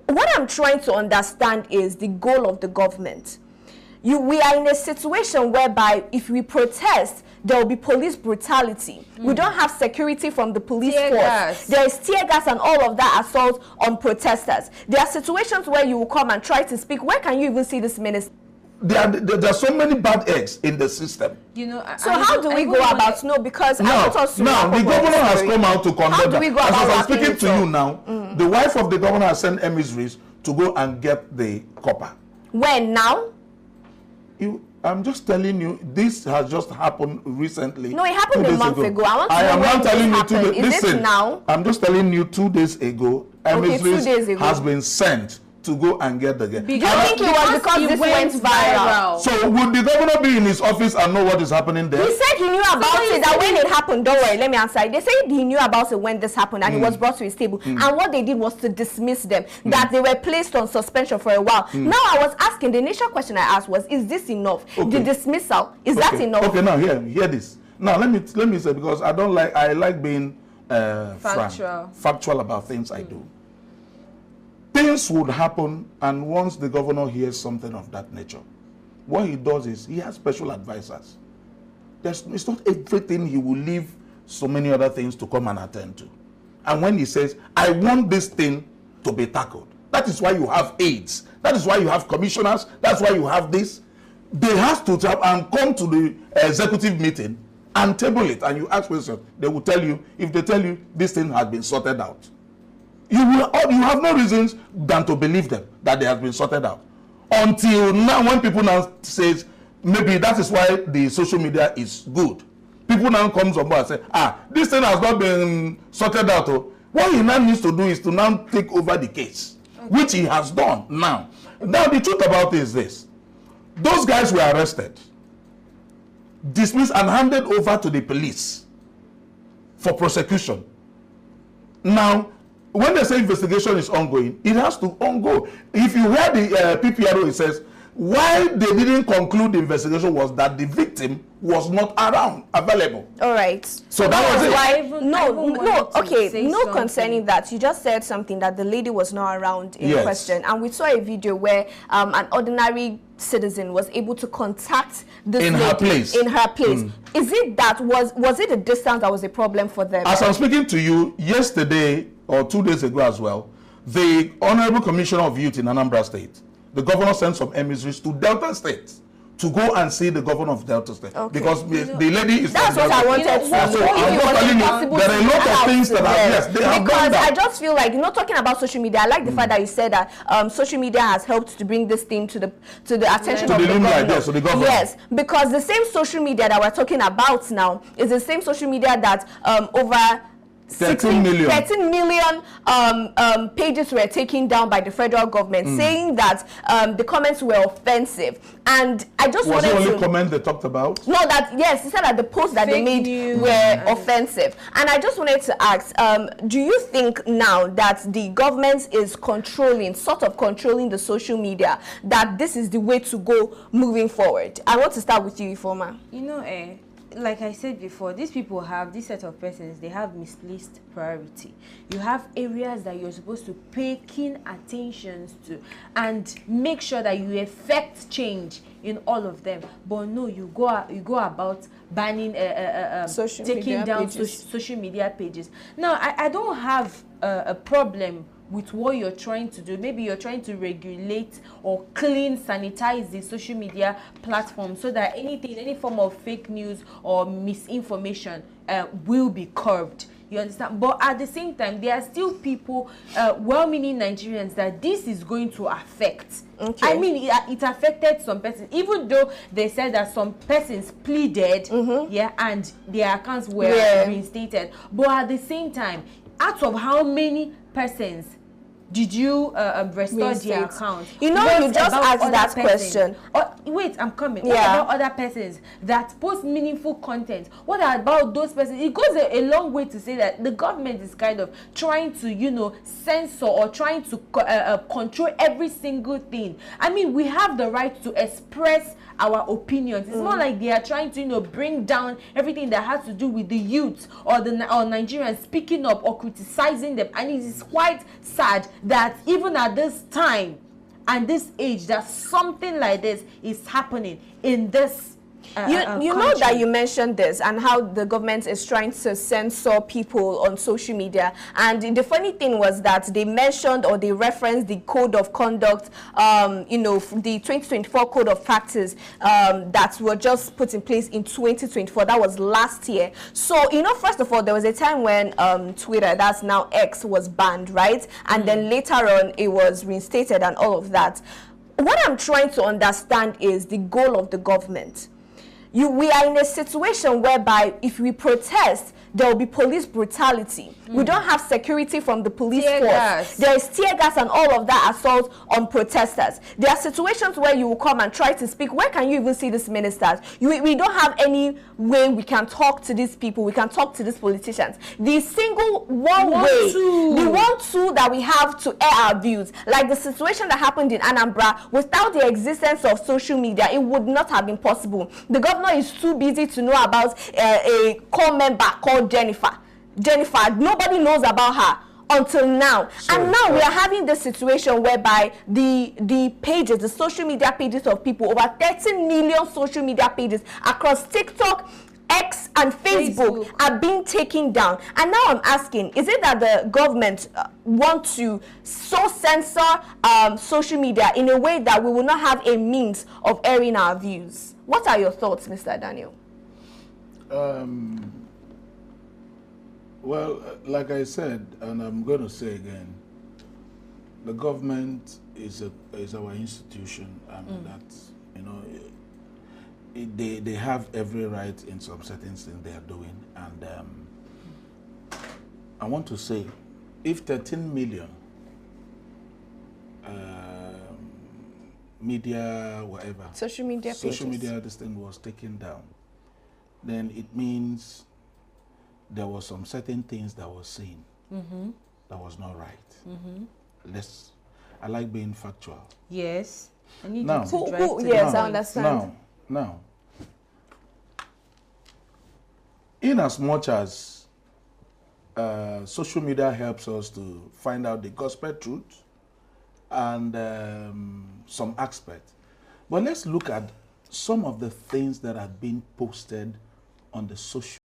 what I'm trying to understand is the goal of the government. We are in a situation whereby if we protest, there will be police brutality. We don't have security from the police force. There is tear gas and all of that assault on protesters. There are situations where you will come and try to speak. Where can you even see this minister? There are so many bad eggs in the system. You know, so how do we go about because now the governor has come out to condemn. How do we go about as I'm speaking to you now, the wife of the governor has sent emissaries to go and get the copper. When now? I'm just telling you, this has just happened recently. No, it happened a month ago. I am not telling you 2 days. Listen, now? I'm just telling you 2 days ago, emissaries has been sent to go and get the girl. Do you think it was because this went viral? So would the governor be in his office and know what is happening there? He said he knew about it, that when it happened, don't worry, let me answer. They said he knew about it when this happened and it was brought to his table. And what they did was to dismiss them, that they were placed on suspension for a while. Now I was asking, the initial question I asked was, is this enough? The dismissal, is that enough? Okay, now hear this. Now let me say, because I like being factual about things I do. Things would happen, and once the governor hears something of that nature, what he does is he has special advisors. It's not everything he will leave so many other things to come and attend to. And when he says, I want this thing to be tackled, that is why you have aides. That is why you have commissioners. That's why you have this. They have to and come to the executive meeting and table it, and you ask questions. They will tell you, if they tell you this thing has been sorted out, you have no reasons than to believe them that they have been sorted out. Until now, when people now says, maybe that is why the social media is good. People now comes on board and say, this thing has not been sorted out. What he now needs to do is to now take over the case, which he has done now. Now, the truth about it is this. Those guys were arrested, dismissed and handed over to the police for prosecution. Now, when they say investigation is ongoing, it has to ongo. If you hear the PPRO, it says, why they didn't conclude the investigation was that the victim was not available. All right. So that was it. Concerning that. You just said something that the lady was not around in question. And we saw a video where an ordinary citizen was able to contact this lady in her place. Is it that, was it the distance that was a problem for them? As I'm speaking to you, yesterday or 2 days ago as well, the Honorable Commissioner of Youth in Anambra State, the governor sent some emissaries to Delta State to go and see the governor of Delta State. Because the lady is... That's what I wanted to know. So I'm just telling you, there are a lot of things that are... they have because I just feel like, talking about social media, I like the fact that you said that social media has helped to bring this thing to the attention of the government. Yes, because the same social media that we're talking about now is the same social media that over... 13 million pages were taken down by the federal government, saying that the comments were offensive. And I just wanted to... Was it only comment they talked about? No, yes, he said that the posts that they made were offensive. And I just wanted to ask, do you think now that the government is sort of controlling the social media, that this is the way to go moving forward? I want to start with you, Ifoma. Like I said before, these people have, this set of persons, they have misplaced priority. You have areas that you're supposed to pay keen attention to and make sure that you effect change in all of them. But no, you go about banning, taking down social media pages. Now, I don't have a problem with what you're trying to do. Maybe you're trying to regulate or sanitize the social media platform so that any form of fake news or misinformation will be curbed. You understand? But at the same time, there are still people, well-meaning Nigerians, that this is going to affect. Okay. I mean, it affected some persons, even though they said that some persons pleaded, and their accounts were reinstated. But at the same time, out of how many persons did you restore their account? You just asked that question. Wait, I'm coming. What about other persons that post meaningful content? What about those persons? It goes a long way to say that the government is kind of trying to, censor or trying to control every single thing. I mean, we have the right to express our opinions. It's more like they are trying to, bring down everything that has to do with the youth or Nigerians speaking up or criticizing them. And it is quite sad that even at this time and this age, that something like this is happening in this you know that you mentioned this and how the government is trying to censor people on social media, and the funny thing was that they mentioned or they referenced the code of conduct, you know, the 2024 code of practice that were just put in place in 2024. That was last year. So, you know, first of all, there was a time when Twitter, that's now X, was banned, right? And then later on it was reinstated and all of that. What I'm trying to understand is the goal of the government. We are in a situation whereby if we protest, there will be police brutality. We don't have security from the police force. There is tear gas and all of that assault on protesters. There are situations where you will come and try to speak. Where can you even see these ministers? We don't have any way we can talk to these people. We can talk to these politicians. The single the one tool that we have to air our views, like the situation that happened in Anambra, without the existence of social media, it would not have been possible. The governor is too busy to know about a core member called Jennifer. Nobody knows about her until now. And now we are having this situation whereby the pages, the social media pages of people, over 13 million social media pages across TikTok, X and Facebook are being taken down. And now I'm asking, is it that the government want to so censor social media in a way that we will not have a means of airing our views? What are your thoughts, Mr. Daniel? Well, like I said, and I'm going to say again, the government is our institution, and that's, you know, they have every right in some certain things they are doing. And I want to say, if 13 million media, whatever, social media this thing was taken down, then it means there was some certain things that was seen that was not right. I like being factual. Yes. I need now, yes, I understand. Now, in as much as social media helps us to find out the gospel truth and some aspects, but let's look at some of the things that are being posted on the social